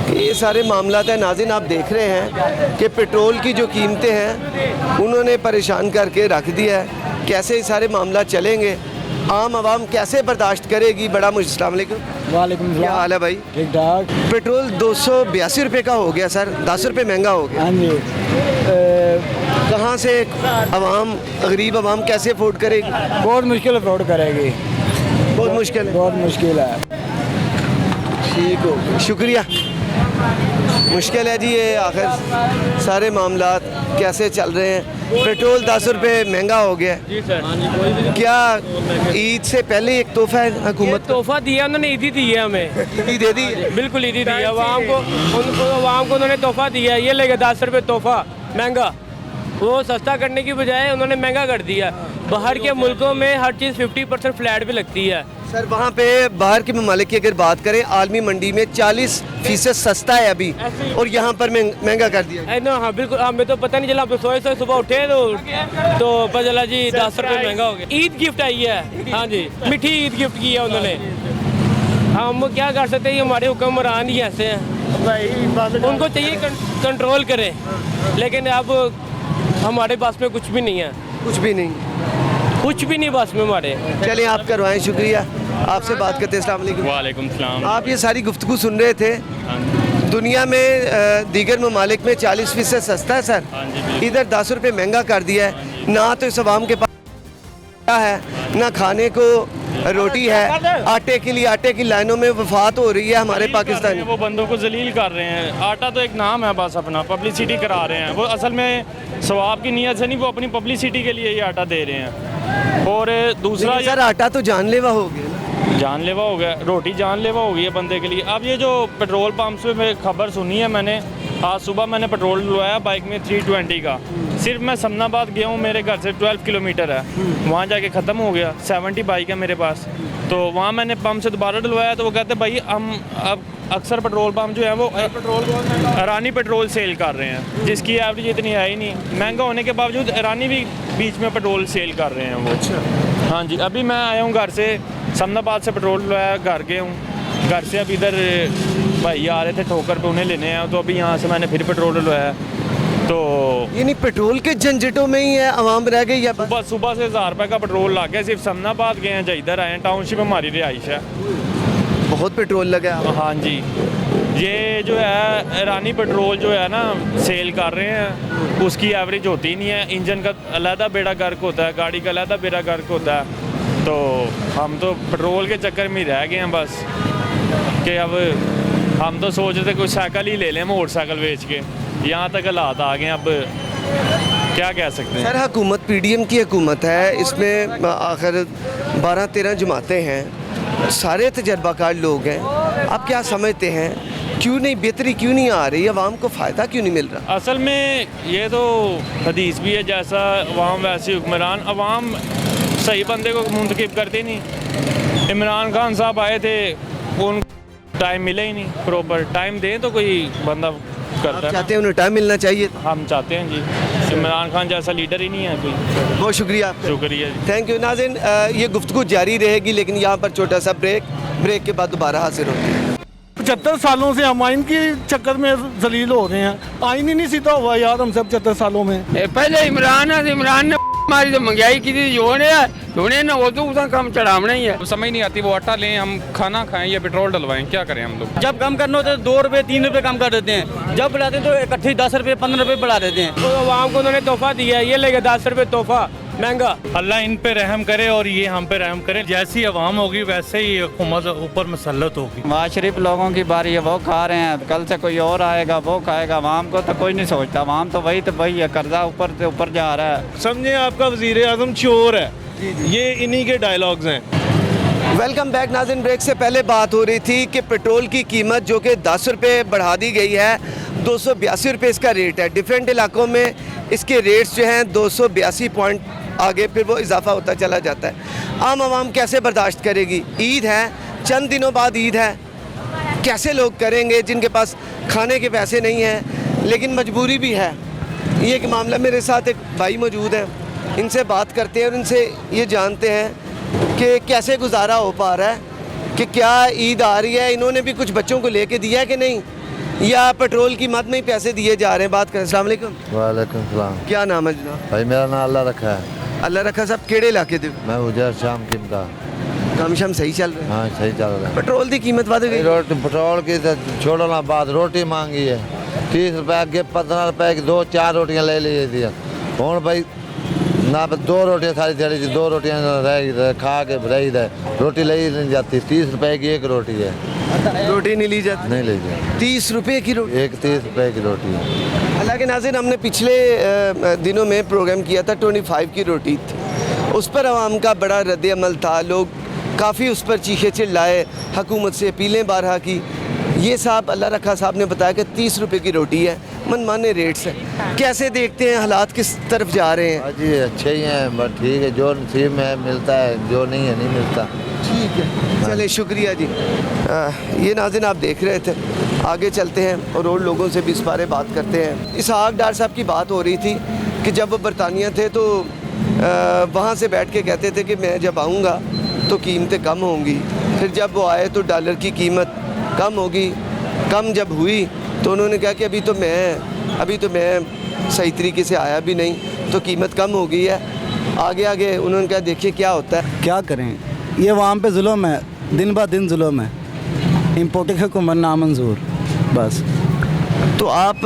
कि ये सारे मामला है। नाज़रीन, आप देख रहे हैं कि पेट्रोल की जो कीमतें हैं उन्होंने परेशान करके रख दिया है। कैसे ये सारे मामला चलेंगे, आम आवाम कैसे बर्दाश्त करेगी? बड़ा अस्सलाम वालेकुम। वालेकुम क्या हाल है भाई? ठीक ठाक। पेट्रोल 282 रुपये का हो गया सर, 10 रुपये महंगा हो गया। हाँ जी। कहाँ से आवाम, गरीब आवाम कैसे अफोर्ड करेगी? बहुत मुश्किल अफोर्ड करेगी, बहुत मुश्किल है। बहुत मुश्किल है। ठीक हो, शुक्रिया। मुश्किल है जी, ये आखिर सारे मामलात कैसे चल रहे हैं। पेट्रोल 10 रुपये महंगा हो गया जी सर। क्या ईद से पहले एक तोहफा है हुकूमत? तोहफा दिया उन्होंने, ईदी दी है हमें। ईदी दे दी है? बिल्कुल ईदी दी है आवाम को, आवाम को उन्होंने तोहफा दिया है। ये लेके 10 रुपये तोहफा महंगा, वो सस्ता करने की बजाय उन्होंने महंगा कर दिया। बाहर के मुल्कों में हर चीज़ 50% फ्लैट भी लगती है सर। वहाँ पे बाहर के ममालिक की अगर बात करें, आलमी मंडी में 40% सस्ता है अभी, और यहाँ पर महंगा कर दिया। हाँ बिल्कुल, हमें तो पता नहीं चला। हम सोए सुबह उठे तो पता चला जी 10 रुपये महंगा हो गया। ईद गिफ्ट आई है, हाँ जी, मीठी ईद गिफ्ट की है उन्होंने। हम क्या कर सकते हैं, हमारे हुक्मरान ही ऐसे हैं, उनको चाहिए कंट्रोल करें, लेकिन अब हमारे पास में कुछ भी नहीं है। कुछ भी नहीं, कुछ भी नहीं बस में हमारे। चलिए आप करवाएं। शुक्रिया। आपसे बात करते हैं। अस्सलाम वालेकुम। वालेकुम सलाम। आप ये सारी गुफ्तगू सुन रहे थे। दुनिया में दीगर ममालिक में 40% सस्ता है सर, इधर 10 रुपये महंगा कर दिया है। ना तो इस आवाम के पास है, ना खाने को रोटी है। आटे के लिए, आटे की लाइनों में वफात हो रही है हमारे पाकिस्तान में। वो बंदों को जलील कर रहे हैं। आटा तो एक नाम है बस, अपना पब्लिसिटी करा रहे हैं। वो असल में सवाब की नीयत से नहीं, वो अपनी पब्लिसिटी के लिए ये आटा दे रहे हैं। और दूसरा सर, आटा तो जानलेवा हो गया। जानलेवा हो गया, रोटी जानलेवा हो गई है बंदे के लिए। अब ये जो पेट्रोल पंप से मैं खबर सुनी है, मैंने आज सुबह मैंने पेट्रोल डलवाया बाइक में 320 का। सिर्फ मैं समनाबाद गया हूँ, मेरे घर से 12 किलोमीटर है, वहाँ जाके ख़त्म हो गया। 70 बाइक है मेरे पास, तो वहाँ मैंने पंप से दोबारा डलवाया तो वो कहते भाई हम अब अक्सर पेट्रोल पंप जो है वो ईरानी पेट्रोल सेल कर रहे हैं, जिसकी एवरेज इतनी है ही नहीं। महंगा होने के बावजूद ईरानी भी बीच में पेट्रोल सेल कर रहे हैं वो। अच्छा। हाँ जी, अभी मैं आया हूँ घर से, समनाबाद से पेट्रोल डलवाया, घर गए हूँ। घर से अब इधर भाई आ रहे थे ठोकर पे, उन्हें लेने आया, तो अभी यहाँ से मैंने फिर पेट्रोल डलवाया। तो यानी पेट्रोल के झंझटों में ही है आवाम रह गई है। सुबह से 1000 रुपये का पेट्रोल ला के सिर्फ समनाबाद गए हैं, या इधर आए हैं, टाउनशिप हमारी रिहाइश है। बहुत पेट्रोल लगा है। हाँ जी, ये जो है ईरानी पेट्रोल जो है ना सेल कर रहे हैं, उसकी एवरेज होती नहीं है। इंजन का अलहदा बेड़ा गर्क होता है, गाड़ी का अलहदा बेड़ा गर्क होता है। तो हम तो पेट्रोल के चक्कर में ही रह गए हैं बस, कि अब हम तो सोच रहे थे कोई साइकिल ही ले लें, मोटरसाइकिल बेच के। यहाँ तक हालात आ गए। अब क्या कह सकते हैं। सर हुकूमत पीडीएम की हुकूमत है, इसमें आखिर 12-13 जमातें हैं, सारे तजर्बाकार लोग हैं। आप क्या समझते हैं क्यों नहीं बेहतरी क्यों नहीं आ रही, आवाम को फ़ायदा क्यों नहीं मिल रहा? असल में ये तो हदीस भी है, जैसा अवाम वैसे हुक्मरान। अवाम सही बंदे को मुंतखब करते नहीं। इमरान खान साहब आए थे, उन टाइम मिले ही नहीं, प्रॉपर टाइम दें तो कोई बंदा करता है। चाहते हैं उन्हें टाइम मिलना चाहिए। हम चाहते हैं जी, इमरान खान जैसा लीडर ही नहीं है कोई। बहुत शुक्रिया आपका। शुक्रिया जी। थैंक यू नाज़रीन, ये गुफ्तगू जारी रहेगी, लेकिन यहाँ पर छोटा सा ब्रेक के बाद दोबारा हाजिर होते हैं। 75 सालों से हम आइन के चक्कर में जलील हो रहे हैं। आइन ही नहीं सीधा हुआ यार हमसे 75 सालों में। पहले इमरान ने हमारी तो महंगाई की थी, जोने ना वो तो उसका कम चढ़ावना ही है। समझ नहीं आती वो आटा लें हम खाना खाएं या पेट्रोल डलवाएं, क्या करें हम लोग। जब कम करना होता है 2 रुपये 3 रुपये कम कर देते हैं, जब बढ़ाते हैं तो इकट्ठे 10 रुपये 15 रुपये बढ़ा देते हैं। तो आवाम को उन्होंने तोहफा दिया है, ये लेके 10 रुपये तोहफा महंगा। अल्लाह इन पे रहम करे और ये हम पे रहम करे। जैसी आवाम होगी वैसे ही हुकूमत ऊपर मुसल्लत होगी। माशरफ लोगों की बारी है, वो खा रहे हैं, कल से कोई और आएगा वो खाएगा। आवाम को तो कोई नहीं सोचता, आवाम तो वही है, कर्जा ऊपर से ऊपर जा रहा है। समझे आपका वज़ीर आज़म चोर है, ये इन्हीं के डायलॉग्स हैं। वेलकम बैक नाज़रीन। ब्रेक से पहले बात हो रही थी कि पेट्रोल की कीमत जो कि 10 रुपये बढ़ा दी गई है, 282 रुपये इसका रेट है। डिफरेंट इलाकों में इसके रेट्स जो हैं 282 पॉइंट आगे फिर वो इजाफा होता चला जाता है। आम आवाम कैसे बर्दाश्त करेगी? ईद है, चंद दिनों बाद ईद है, कैसे लोग करेंगे जिनके पास खाने के पैसे नहीं हैं लेकिन मजबूरी भी है? ये एक मामला, मेरे साथ एक भाई मौजूद है, इनसे बात करते हैं और इनसे ये जानते हैं कि कैसे गुजारा हो पा रहा है, कि क्या ईद आ रही है, इन्होंने भी कुछ बच्चों को लेके दिया है कि नहीं, या पेट्रोल की मद में ही पैसे दिए जा रहे हैं। बात करें। अस्सलाम वालेकुम। वालेकुम सलाम। क्या नाम है जनाब? भाई मेरा नाम अल्लाह रखा है। अल्लाह रखा साहब, केड़े इलाके थे? मैं उधर शाम किम का। काम शाम सही चल रहा है? हाँ सही चल रहा है। पेट्रोल की कीमत बढ़ गई। पेट्रोल की तो छोड़ो ना बात, रोटी मांगी है 30 रुपए के 15 रुपए की 2-4 रोटियां ले ली थी। हूँ भाई ना 2 रोटियां सारी दिहाड़ी 2 रोटियां रह खा के रही है, रोटी ले ही नहीं जाती। 30 रुपए की एक रोटी है, रोटी नहीं ली जाती? नहीं ली जाती। 30 रुपए की रोटी? एक 30 रुपए की रोटी है। हालांकि नाज़रीन, हमने पिछले दिनों में प्रोग्राम किया था, 25 की रोटी थी, उस पर आवाम का बड़ा रद्द-ए-अमल था। लोग काफ़ी उस पर चीखे चिल्लाए, हुकूमत से अपीलें बारहा की। ये साहब अल्लाह रखा साहब ने बताया कि 30 रुपए की रोटी है, मनमाने रेट्स हैं। कैसे देखते हैं हालात किस तरफ जा रहे हैं? जी अच्छे ही हैं, बस ठीक है, जो नसीब में मिलता है, जो नहीं है नहीं मिलता। ठीक है, चले शुक्रिया जी। ये नाज़रीन आप देख रहे थे, आगे चलते हैं और लोगों से भी इस बारे बात करते हैं। इसहाक डार साहब की बात हो रही थी कि जब वो बरतानिया थे तो वहाँ से बैठ के कहते थे कि मैं जब आऊँगा तो कीमतें कम होंगी। फिर जब वो आए तो डॉलर की कीमत कम होगी। कम जब हुई तो उन्होंने कहा कि अभी तो मैं सही तरीके से आया भी नहीं, तो कीमत कम हो गई है। आगे उन्होंने कहा देखिए क्या होता है। क्या करें, ये वहाँ पे जुल्म है, दिन ब दिन जुल्म है। इम्पोर्ट हुकूमत नामंजूर बस। तो आप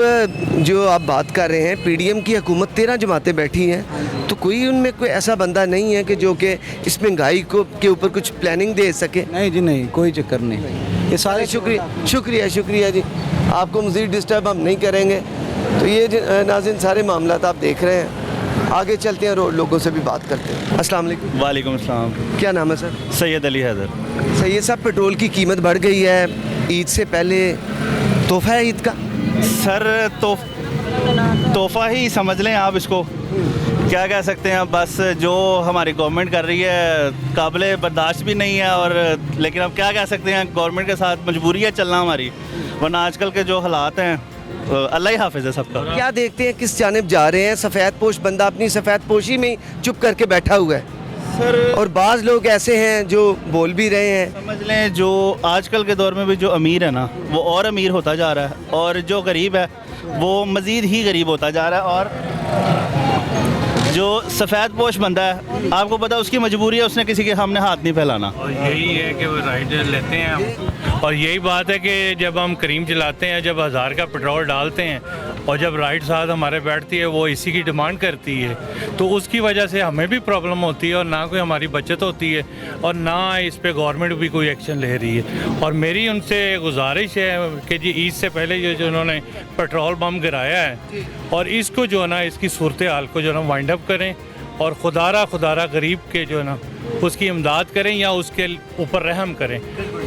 जो आप बात कर रहे हैं, पीडीएम की हुकूमत 13 जमातें बैठी हैं, तो कोई उनमें कोई ऐसा बंदा नहीं है कि जो कि इस महंगाई को के ऊपर कुछ प्लानिंग दे सके? नहीं जी नहीं, कोई चक्कर नहीं। ये सारे शुक्रिया जी। आपको मज़ीद डिस्टर्ब हम नहीं करेंगे। तो ये नाज़रीन सारे मामला आप देख रहे हैं। आगे चलते हैं और लोगों से भी बात करते हैं। अस्सलाम वालेकुम। वालेकुम अस्सलाम। क्या नाम है सर? सैयद अली हैदर। सैयद साहब, पेट्रोल की कीमत बढ़ गई है, ईद से पहले तोहफा है ईद का? सर तोहफा ही समझ लें आप इसको, क्या कह सकते हैं। बस जो हमारी गवर्नमेंट कर रही है काबिल बर्दाश्त भी नहीं है, और लेकिन अब क्या कह सकते हैं, गवर्नमेंट के साथ मजबूरी है चलना हमारी, वरना आजकल के जो हालात हैं अल्लाह ही हाफिज़ है सबका। क्या देखते हैं किस जानिब जा रहे हैं? सफ़ेद पोश बंदा अपनी सफ़ेद पोशी में चुप करके बैठा हुआ है सर, और बाज़ लोग ऐसे हैं जो बोल भी रहे हैं। समझ लें जो आजकल के दौर में भी जो अमीर है ना वो और अमीर होता जा रहा है, और जो गरीब है वो मज़ीद ही गरीब होता जा रहा है। और जो सफ़ेद पोश बंदा है, आपको पता है उसकी मजबूरी है, उसने किसी के सामने हाथ नहीं फैलाना। और यही है कि वो राइड लेते हैं और यही बात है कि जब हम क्रीम चलाते हैं, जब 1000 का पेट्रोल डालते हैं और जब राइट साथ हमारे बैठती है वो इसी की डिमांड करती है, तो उसकी वजह से हमें भी प्रॉब्लम होती है और ना कोई हमारी बचत होती है और ना इस पे गवर्नमेंट भी कोई एक्शन ले रही है। और मेरी उनसे गुजारिश है कि जी ईद से पहले ये जो उन्होंने पेट्रोल बम गिराया है और इसको जो है ना इसकी सूरत हाल को जो है ना वाइंड अप करें और खुदारा गरीब के जो है ना उसकी इमदाद करें या उसके ऊपर रहम करें।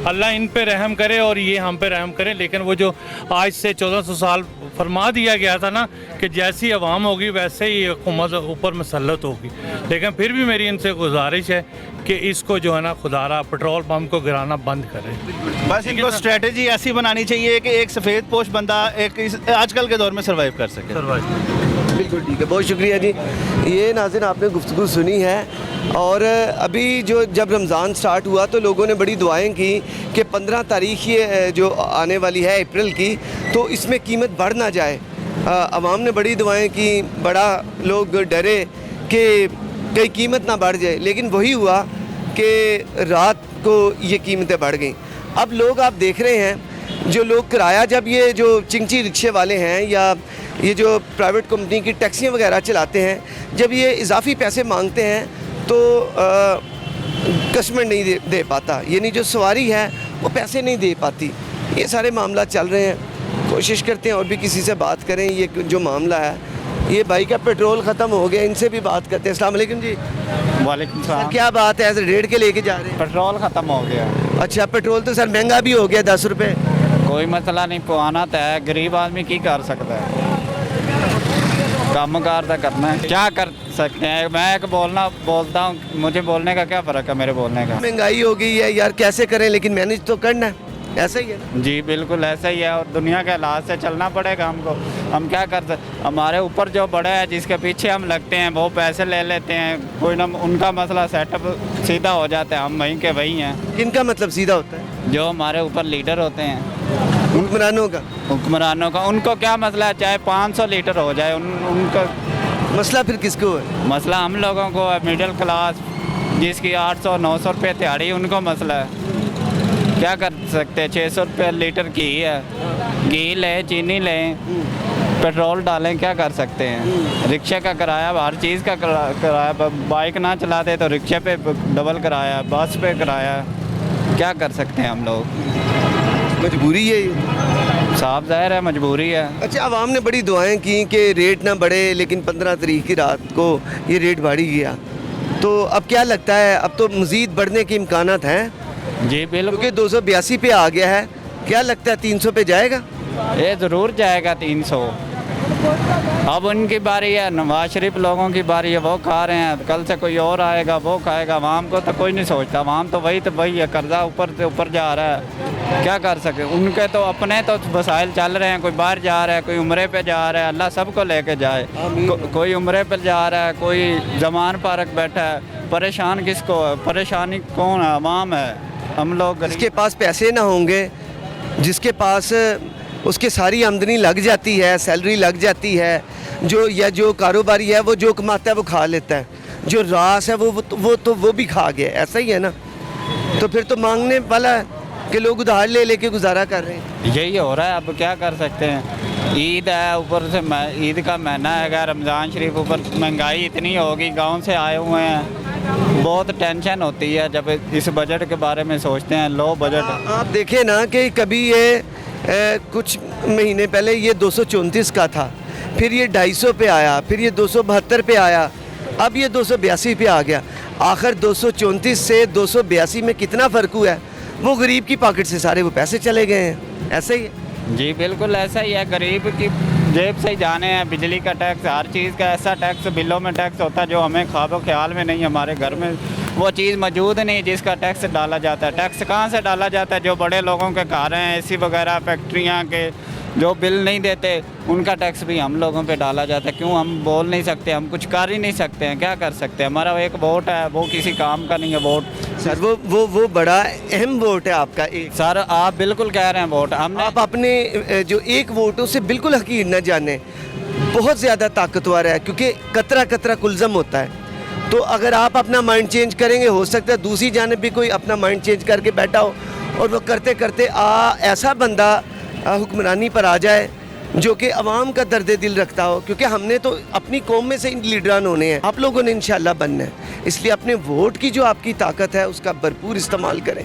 अल्लाह इन पे रहम करे और ये हम पे रहम करें। लेकिन वो जो आज से 1400 साल फरमा दिया गया था ना कि जैसी आवाम होगी वैसे ही हुकूमत ऊपर मुसल्लत होगी, लेकिन फिर भी मेरी इनसे गुजारिश है कि इसको जो है ना खुदारा पेट्रोल पंप को गिराना बंद करें। बस इनको स्ट्रेटजी ऐसी बनानी चाहिए कि एक सफ़ेद पोश बंदा आजकल के दौर में सर्वाइव कर सके। बिल्कुल ठीक है, बहुत शुक्रिया जी। ये नाज़रीन आपने गुफ्तगू सुनी है। और अभी जो जब रमज़ान स्टार्ट हुआ तो लोगों ने बड़ी दुआएं की कि 15 तारीख ये जो आने वाली है अप्रैल की, तो इसमें कीमत बढ़ ना जाए। अवाम ने बड़ी दुआएं की, बड़ा लोग डरे कि कहीं कीमत ना बढ़ जाए, लेकिन वही हुआ कि रात को ये कीमतें बढ़ गई। अब लोग आप देख रहे हैं जो लोग किराया, जब ये जो चिंची रिक्शे वाले हैं या ये जो प्राइवेट कंपनी की टैक्सियाँ वगैरह चलाते हैं, जब ये इजाफी पैसे मांगते हैं तो कस्टमर नहीं दे पाता, यानी जो सवारी है वो पैसे नहीं दे पाती। ये सारे मामला चल रहे हैं। कोशिश करते हैं और भी किसी से बात करें। ये जो मामला है, ये भाई का पेट्रोल ख़त्म हो गया, इनसे भी बात करते हैं। अस्सलाम वालेकुम जी। वालेकुम सलाम। क्या बात है, ऐसे रेट के लेके जा रहे हैं? पेट्रोल ख़त्म हो गया। अच्छा, पेट्रोल तो सर महंगा भी हो गया, 10 रुपये। कोई मसला नहीं, पुआना तो है, गरीब आदमी की कर सकता है, कामगार तो करना है, क्या कर सकते हैं। मैं एक बोलता हूँ, मुझे बोलने का क्या फ़र्क है मेरे बोलने का। महंगाई हो गई है यार, कैसे करें, लेकिन मैनेज तो करना है, ऐसा ही है ना? जी बिल्कुल ऐसा ही है और दुनिया के हालात से चलना पड़ेगा हमको। हम क्या कर सकते, हमारे ऊपर जो बड़े हैं जिसके पीछे हम लगते हैं वो पैसे ले लेते हैं, कोई ना उनका मसला सेटअप सीधा हो जाता है, हम वहीं के वहीं हैं। किनका मतलब सीधा होता है? जो हमारे ऊपर लीडर होते हैं, हुक्मरानों का उनको क्या मसला है, चाहे 500 लीटर हो जाए, उनका मसला फिर किसको है? मसला हम लोगों को है, मिडिल क्लास जिसकी 800-900 रुपये दिहाड़ी, उनको मसला है। क्या कर सकते हैं, 600 रुपये लीटर घी है, घी लें, चीनी लें, पेट्रोल डालें, क्या कर सकते हैं। रिक्शे का किराया, हर चीज़ का किराया, बाइक ना चलाते तो रिक्शे पे डबल किराया, बस पे किराया, क्या कर सकते हैं हम लोग। मजबूरी है ये, साफ ज़ाहिर है मजबूरी है। अच्छा, आवाम ने बड़ी दुआएं की कि रेट ना बढ़े, लेकिन 15 तारीख की रात को ये रेट बढ़ ही गया। तो अब क्या लगता है, अब तो मज़ीद बढ़ने के इम्कानात हैं? जी बिल्कुल, क्योंकि 282 पे आ गया है। क्या लगता है 300 पे जाएगा? ये ज़रूर जाएगा 300। अब उनकी बारी है, नवाज शरीफ लोगों की बारी है, वो खा रहे हैं, कल से कोई और आएगा वो खाएगा। आवाम को तो कोई नहीं सोचता, आवाम तो वही है, कर्जा ऊपर से ऊपर जा रहा है, क्या कर सके। उनके तो अपने तो वसाइल चल रहे हैं, कोई बाहर जा रहा है, कोई उम्रे पे जा रहा है, अल्लाह सबको लेके जाए। कोई उम्रे पे जा रहा है, कोई जमान पार्क बैठा है। परेशान किसको है, परेशानी कौन है, आवाम है, हम लोग। जिसके पास पैसे ना होंगे, जिसके पास उसके सारी आमदनी लग जाती है, सैलरी लग जाती है, जो कारोबारी है वो जो कमाता है वो खा लेता है, जो रास है वो भी खा गया, ऐसा ही है ना। तो फिर तो मांगने वाला है कि लोग उधार ले लेके गुजारा कर रहे हैं। यही हो रहा है, अब क्या कर सकते हैं। ईद है, ऊपर से ईद का महीना है, रमज़ान शरीफ, ऊपर महंगाई इतनी होगी, गांव से आए हुए हैं, बहुत टेंशन होती है जब इस बजट के बारे में सोचते हैं। लो बजट आप देखें ना कि कभी ये कुछ महीने पहले ये 234 का था, फिर ये 250 पे आया, फिर ये 272 पे आया, अब ये 282 पे आ गया। आखिर 234 से 282 में कितना फ़र्क हुआ है? वो गरीब की पॉकेट से सारे वो पैसे चले गए हैं, ऐसे ही है। जी बिल्कुल ऐसा ही है, गरीब की जेब से ही जाने हैं। बिजली का टैक्स, हर चीज़ का ऐसा टैक्स, बिलों में टैक्स होता है जो हमें ख्वाबो ख्याल में नहीं, हमारे घर में वो चीज़ मौजूद नहीं जिसका टैक्स डाला जाता है। टैक्स कहाँ से डाला जाता है? जो बड़े लोगों के घर हैं, एसी वगैरह, फैक्ट्रियाँ के जो बिल नहीं देते उनका टैक्स भी हम लोगों पे डाला जाता है। क्यों हम बोल नहीं सकते, हम कुछ कर ही नहीं सकते हैं, क्या कर सकते हैं। हमारा एक वोट है, वो किसी काम का नहीं है वोट सर। वो बड़ा अहम वोट है आपका एक। सर आप बिल्कुल कह रहे हैं वोट, आप अपने जो एक वोट उससे बिल्कुल हकीर न जाने, बहुत ज़्यादा ताकतवर है, क्योंकि कतरा कतरा कुलज़म होता है। तो अगर आप अपना माइंड चेंज करेंगे, हो सकता है दूसरी जानब भी कोई अपना माइंड चेंज करके बैठा हो और वो करते करते ऐसा बंदा हुक्मरानी पर आ जाए जो कि अवाम का दर्द दिल रखता हो, क्योंकि हमने तो अपनी कौम में से लीडरान होने हैं, आप लोगों ने इंशाल्लाह बनना है, इसलिए अपने वोट की जो आपकी ताकत है उसका भरपूर इस्तेमाल करें,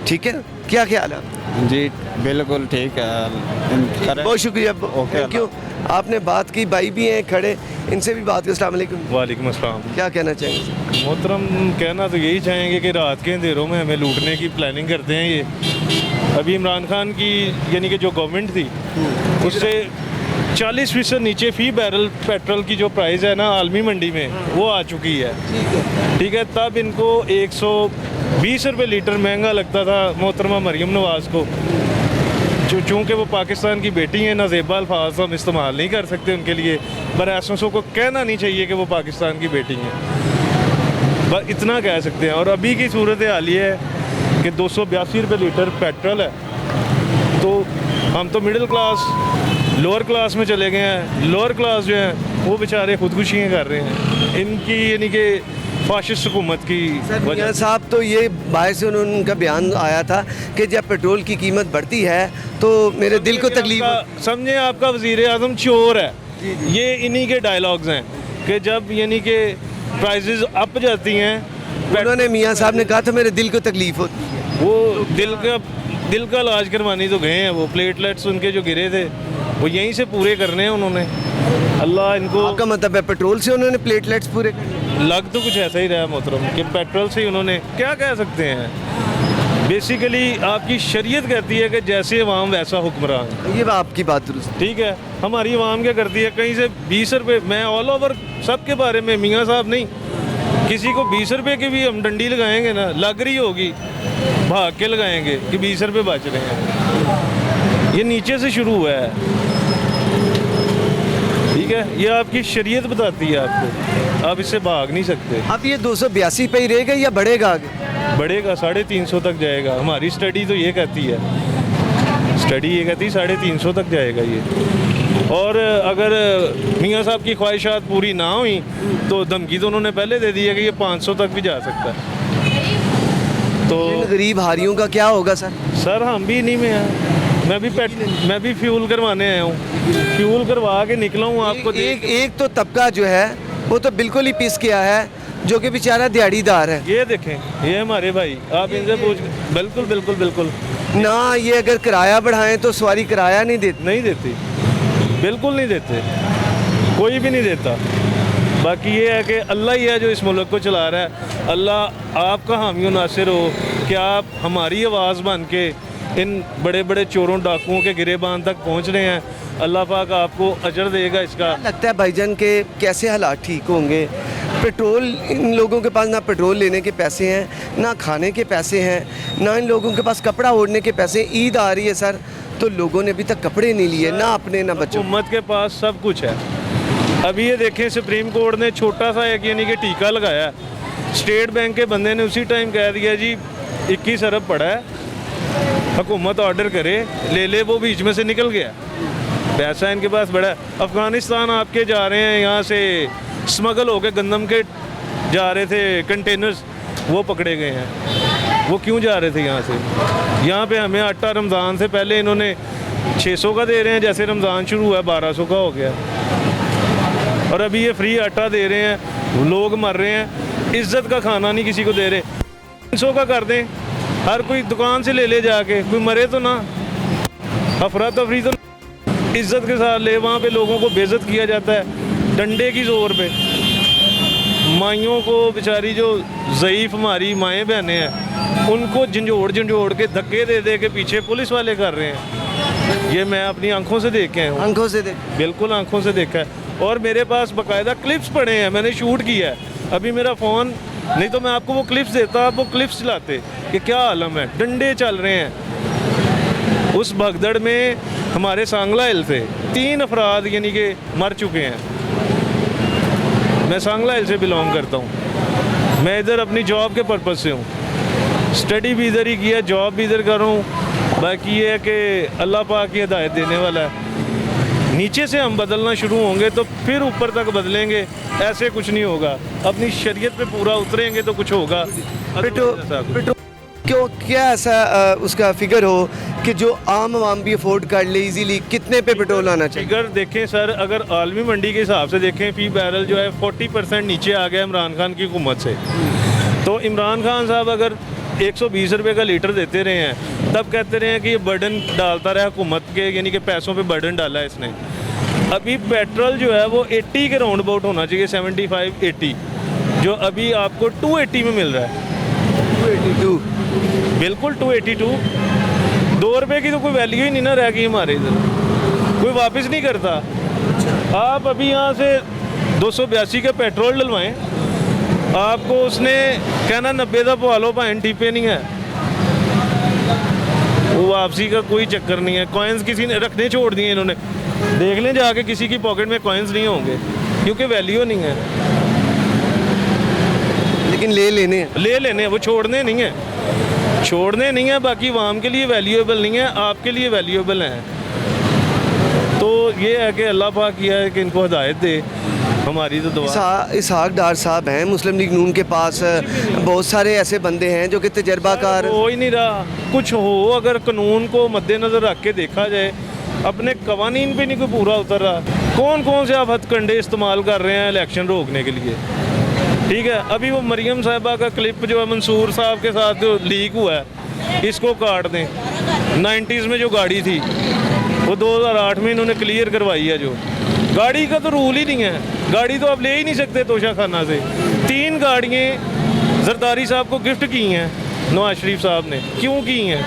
ठीक है? क्या ख्याल है? जी बिल्कुल ठीक है। बहुत शुक्रिया, थैंक यू। आपने बात की, भाई भी हैं खड़े, इनसे भी बात करें। अस्सलाम वालेकुम। वालेकुम अस्सलाम। क्या कहना चाहेंगे? मोहतरम, कहना तो यही चाहेंगे कि रात के अंधेरों में हमें लूटने की प्लानिंग करते हैं ये। अभी इमरान खान की यानी कि जो गवर्नमेंट थी उससे 40% नीचे फ़ी बैरल पेट्रोल की जो प्राइस है ना आलमी मंडी में, वो आ चुकी है, ठीक है। तब इनको 120 रुपये लीटर महंगा लगता था मोहतरमा मरियम नवाज़ को, चूँकि वो पाकिस्तान की बेटी हैं, नाज़ेबा अल्फाज हम इस्तेमाल नहीं कर सकते उनके लिए, पर ऐसों को कहना नहीं चाहिए कि वो पाकिस्तान की बेटी हैं, बस इतना कह सकते हैं। और अभी की सूरत हाल ये है कि 282 रुपये लीटर पेट्रोल है, तो हम तो मिडिल क्लास लोअर क्लास में चले गए हैं। लोअर क्लास जो है वो बेचारे खुदकुशियाँ कर रहे हैं इनकी यानी कि फाशिस्ट हुकूमत की वजह। साहब तो ये बाहर से उनका बयान आया था कि जब पेट्रोल की कीमत बढ़ती है तो मेरे दिल को तकलीफ। समझे आपका वज़ीर आज़म चोर है, ये इन्हीं के डायलॉग्स हैं कि जब यानी कि प्राइसेस अप जाती हैं, उन्होंने मियाँ साहब ने कहा था मेरे दिल को तकलीफ होती है, वो दिल का इलाज करवानी तो गए हैं, वो प्लेटलेट्स उनके जो गिरे थे वो यहीं से पूरे करने हैं उन्होंने। अल्लाह इनको, आपका मतलब है पेट्रोल से उन्होंने प्लेटलेट्स पूरे करने? लग तो कुछ ऐसा ही रहा मोहतरम कि पेट्रोल से ही उन्होंने, क्या कह सकते हैं, बेसिकली आपकी शरीयत कहती है कि जैसे अवाम वैसा हुक्मरान। ये आपकी बात दुरुस्त, ठीक है। हमारी अवाम क्या करती है, कहीं से 20 रुपये, मैं ऑल ओवर सब के बारे में, मियाँ साहब नहीं, किसी को 20 रुपये की भी हम डंडी लगाएंगे ना, लग रही होगी, भाग के लगाएंगे कि 20 रुपये बच रहे हैं। ये नीचे से शुरू हुआ है, ठीक है, ये आपकी शरीयत बताती है आपको, आप इससे भाग नहीं सकते। अब ये 282 पे ही रहेगा या बढ़ेगा आगे? बढ़ेगा, 350 तक जाएगा। हमारी स्टडी तो ये कहती है, स्टडी ये कहती है 350 तक जाएगा ये। और अगर मियाँ साहब की ख्वाहिशात पूरी ना हुई तो धमकी तो उन्होंने पहले दे दी है कि ये 500 तक भी जा सकता है। तो गरीब हारियों का क्या होगा सर? सर हम भी इन्हीं में हैं, मैं भी फ्यूल करवाने आया हूँ, फ्यूल करवा के निकला हूँ। आपको एक तो तबका जो है वो तो बिल्कुल ही पिस गया है, जो कि बेचारा दिहाड़ीदार है। ये देखें, ये हमारे भाई, आप इनसे पूछ, बिल्कुल बिल्कुल बिल्कुल ना, ये अगर किराया बढ़ाएं तो सवारी किराया नहीं देती, बिल्कुल नहीं देते, कोई भी नहीं देता। बाकी ये है कि अल्लाह ही है जो इस मुल्क को चला रहा है। अल्लाह आपका हामी नासिर हो कि आप हमारी आवाज़ बन के इन बड़े बड़े चोरों डाकुओं के गिरेबान तक पहुंच रहे हैं। अल्लाह पाक आपको अजर देगा इसका। लगता है भाईजान के कैसे हालात ठीक होंगे? पेट्रोल, इन लोगों के पास ना पेट्रोल लेने के पैसे हैं, ना खाने के पैसे हैं, ना इन लोगों के पास कपड़ा ओढ़ने के पैसे। ईद आ रही है सर, तो लोगों ने अभी तक कपड़े नहीं लिए, ना अपने ना बच्चों। हुकूमत के पास सब कुछ है। अभी ये देखें, सुप्रीम कोर्ट ने छोटा सा एक यानी कि टीका लगाया, स्टेट बैंक के बंदे ने उसी टाइम कह दिया जी 21 अरब पड़ा है, हुकूमत ऑर्डर करे ले ले, वो बीच में से निकल गया, पैसा इनके पास बड़ा है। अफ़गानिस्तान आपके जा रहे हैं, यहाँ से स्मगल हो के गंदम के जा रहे थे कंटेनर्स, वो पकड़े गए हैं। वो क्यों जा रहे थे यहाँ से? यहाँ पे हमें आटा रमज़ान से पहले इन्होंने 600 का दे रहे हैं, जैसे रमज़ान शुरू हुआ 1200 का हो गया, और अभी ये फ्री आटा दे रहे हैं, लोग मर रहे हैं, इज़्ज़त का खाना नहीं किसी को दे रहे। 300 का कर दें, हर कोई दुकान से ले ले जाके, कोई मरे तो ना, अफरा तफरी तो इज़्ज़त के साथ ले। वहाँ पे लोगों को बेइज्जत किया जाता है डंडे की ज़ोर पे। माइयों को बेचारी जो ज़ईफ़ हमारी माएँ बहनें हैं, उनको झंझोड़ के धक्के दे दे के पीछे पुलिस वाले कर रहे हैं। ये मैं अपनी आंखों से देख के आया हूँ। आंखों से बिल्कुल आंखों से देखा है, और मेरे पास बाकायदा क्लिप्स पड़े हैं, मैंने शूट किया है। अभी मेरा फ़ोन नहीं तो मैं आपको वो क्लिप्स देता, आप वो क्लिप्स चलाते कि क्या आलम है, डंडे चल रहे हैं। उस भगदड़ में हमारे सांगला हिल से 3 अफराद यानी कि मर चुके हैं। मैं सांगला हिल से बिलोंग करता हूँ, मैं इधर अपनी जॉब के पर्पज़ से हूँ, स्टडी भी इधर ही किया, जॉब भी इधर कर रहा हूँ। बाकी ये है कि अल्लाह पाक की हिदायत देने वाला है। नीचे से हम बदलना शुरू होंगे तो फिर ऊपर तक बदलेंगे, ऐसे कुछ नहीं होगा। अपनी शरीयत पे पूरा उतरेंगे तो कुछ होगा। क्यों, क्या ऐसा उसका फिगर हो कि जो आम आवाम भी अफोर्ड कर ले इजीली? कितने पे पेट्रोल आना चाहिए? फिगर देखें सर, अगर आलमी मंडी के हिसाब से देखें, फी बैरल जो है 40% नीचे आ गया इमरान खान की हुकूमत से। तो इमरान खान साहब अगर 120 रुपये का लीटर देते रहे हैं, तब कहते रहे हैं कि ये बर्डन डालता रहा हुकूमत के, यानी कि पैसों पे बर्डन डाला है इसने। अभी पेट्रोल जो है वो 80 के राउंड अबाउट होना चाहिए, 75-80, जो अभी आपको 280 में मिल रहा है। 282 बिल्कुल 282। 2 रुपये की तो कोई वैल्यू ही नहीं ना रह गई हमारे इधर, कोई वापस नहीं करता। आप अभी यहाँ से 282 का पेट्रोल डलवाएं, आपको उसने कहना 90 का पवा लो भाई, टीपे नहीं है, वो वापसी का कोई चक्कर नहीं है। कॉइन्स किसी ने रखने छोड़ दिए इन्होंने, देख लें जाके किसी की पॉकेट में कॉइन्स नहीं होंगे, क्योंकि वैल्यू नहीं है। लेकिन ले लेने हैं, वो छोड़ने नहीं है, छोड़ने नहीं है। बाकी वाम के लिए वैल्यूएबल नहीं है, आपके लिए वैल्यूएबल हैं। तो ये है कि अल्लाह पाक किया है कि इनको हिदायत दे, हमारी तो दुआ। इसहाक डार साहब हैं, मुस्लिम लीग नून के पास बहुत सारे ऐसे बंदे हैं जो कि तजर्बाकार। हो ही नहीं रहा कुछ हो, अगर कानून को मद्देनज़र रख के देखा जाए, अपने कवानीन पे नहीं कोई पूरा उतर रहा। कौन कौन से आप हथकंडे इस्तेमाल कर रहे हैं इलेक्शन रोकने के लिए? ठीक है, अभी वो मरियम साहिबा का क्लिप जो है मंसूर साहब के साथ जो लीक हुआ है, इसको काट दें। 90s में जो गाड़ी थी वो 2008 में इन्होंने क्लियर करवाई है। जो गाड़ी का तो रूल ही नहीं है, गाड़ी तो आप ले ही नहीं सकते तोशा खाना से। 3 गाड़ियाँ जरदारी साहब को गिफ्ट की हैं नवाज शरीफ साहब ने, क्यों की हैं?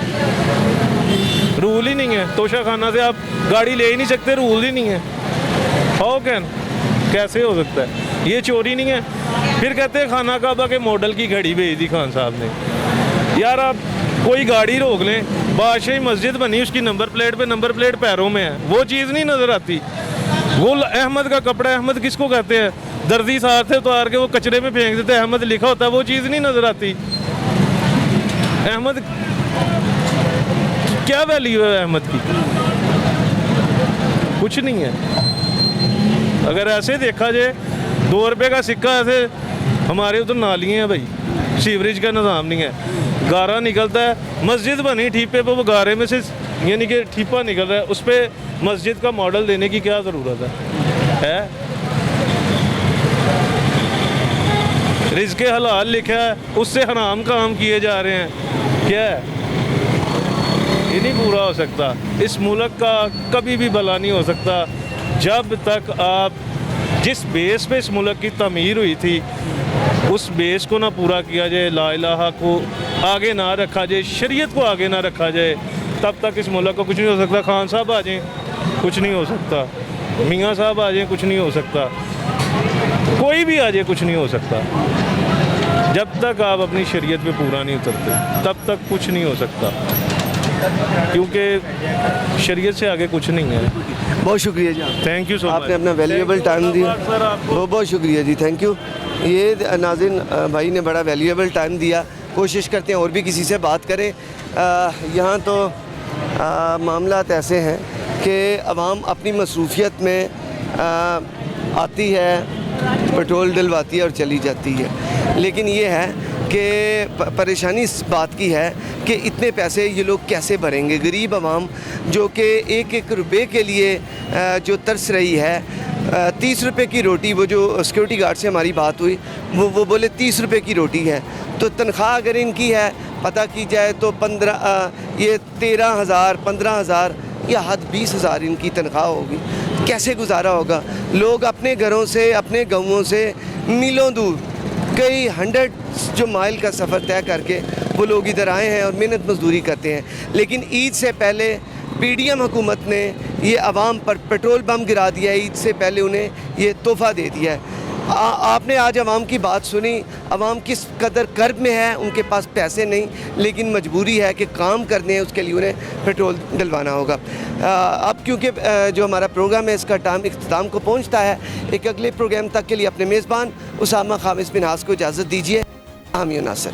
रूल ही नहीं है, तोशा खाना से आप गाड़ी ले ही नहीं सकते, रूल ही नहीं है। हाउ कैन, कैसे हो सकता है? ये चोरी नहीं है। फिर कहते हैं खाना काबा के मॉडल की घड़ी भेज दी खान साहब ने। यार आप कोई गाड़ी रोक लें, बादशाही मस्जिद बनी, उसकी नंबर प्लेट पैरों में है, वो चीज़ नहीं नज़र आती। गुल अहमद का कपड़ा, अहमद किसको कहते हैं? दर्जी साथ से उतार के वो कचरे में फेंक देते हैं, अहमद लिखा होता है, वो चीज़ नहीं नज़र आती। अहमद क्या वैल्यू है अहमद की? कुछ नहीं है। अगर ऐसे देखा जाए, 2 रुपये का सिक्का ऐसे, हमारे उधर नालियाँ हैं भाई, सीवरेज का निज़ाम नहीं है, गारा निकलता है। मस्जिद बनी ठीपे पे, वो गारे में से यानी कि ठीपा निकल रहा है, उस पर मस्जिद का मॉडल देने की क्या ज़रूरत है? रिज़्क़े हलाल लिखा है, उससे हराम काम किए जा रहे हैं। क्या है? ये नहीं पूरा हो सकता। इस मुल्क का कभी भी भला नहीं हो सकता जब तक आप जिस बेस पे इस मुल्क की तमीर हुई थी, उस बेस को ना पूरा किया जाए, ला इलाहा को आगे ना रखा जाए, शरीयत को आगे ना रखा जाए, तब तक इस मुल्क को कुछ नहीं हो सकता। खान साहब आ जाएं, कुछ नहीं हो सकता। मियाँ साहब आ जाएं, कुछ नहीं हो सकता। कोई भी आ जाए, कुछ नहीं हो सकता। जब तक आप अपनी शरीयत पे पूरा नहीं उतरते, तब तक कुछ नहीं हो सकता, क्योंकि शरीयत से आगे कुछ नहीं है। बहुत शुक्रिया जी, थैंक यू सो मच, आपने अपना वैल्यूएबल टाइम दिया। बहुत बहुत शुक्रिया जी, थैंक यू। ये नाज़रीन भाई ने बड़ा वैल्यूएबल टाइम दिया। कोशिश करते हैं और भी किसी से बात करें। यहाँ तो मामलात ऐसे हैं कि आवाम अपनी मसरूफियत में आती है, पेट्रोल डलवाती है और चली जाती है। लेकिन ये है कि परेशानी इस बात की है कि इतने पैसे ये लोग कैसे भरेंगे? गरीब आवाम जो कि 1-1 रुपये के लिए जो तरस रही है। 30 रुपये की रोटी, वो जो सिक्योरिटी गार्ड से हमारी बात हुई, वो बोले 30 रुपये की रोटी है। तो तनख्वाह अगर इनकी है पता की जाए तो 13,000 15,000 या हद 20,000 इनकी तनख्वाह होगी। कैसे गुजारा होगा? लोग अपने घरों से, अपने गाँवों से मीलों दूर, कई 100 जो माइल का सफ़र तय करके वो लोग इधर आए हैं और मेहनत मजदूरी करते हैं। लेकिन ईद से पहले पीडीएम हुकूमत ने ये आवाम पर पेट्रोल बम गिरा दिया है। ईद से पहले उन्हें ये तोहफ़ा दे दिया है। आपने आज आवाम की बात सुनी, आवाम किस कदर कर्ब में है, उनके पास पैसे नहीं, लेकिन मजबूरी है कि काम करने हैं, उसके लिए उन्हें पेट्रोल डलवाना होगा। अब क्योंकि जो हमारा प्रोग्राम है इसका टाइम इख्तिताम को पहुंचता है, एक अगले प्रोग्राम तक के लिए अपने मेज़बान उसामा खामिस बिन हास को इजाज़त दीजिए। आमिर नासिर।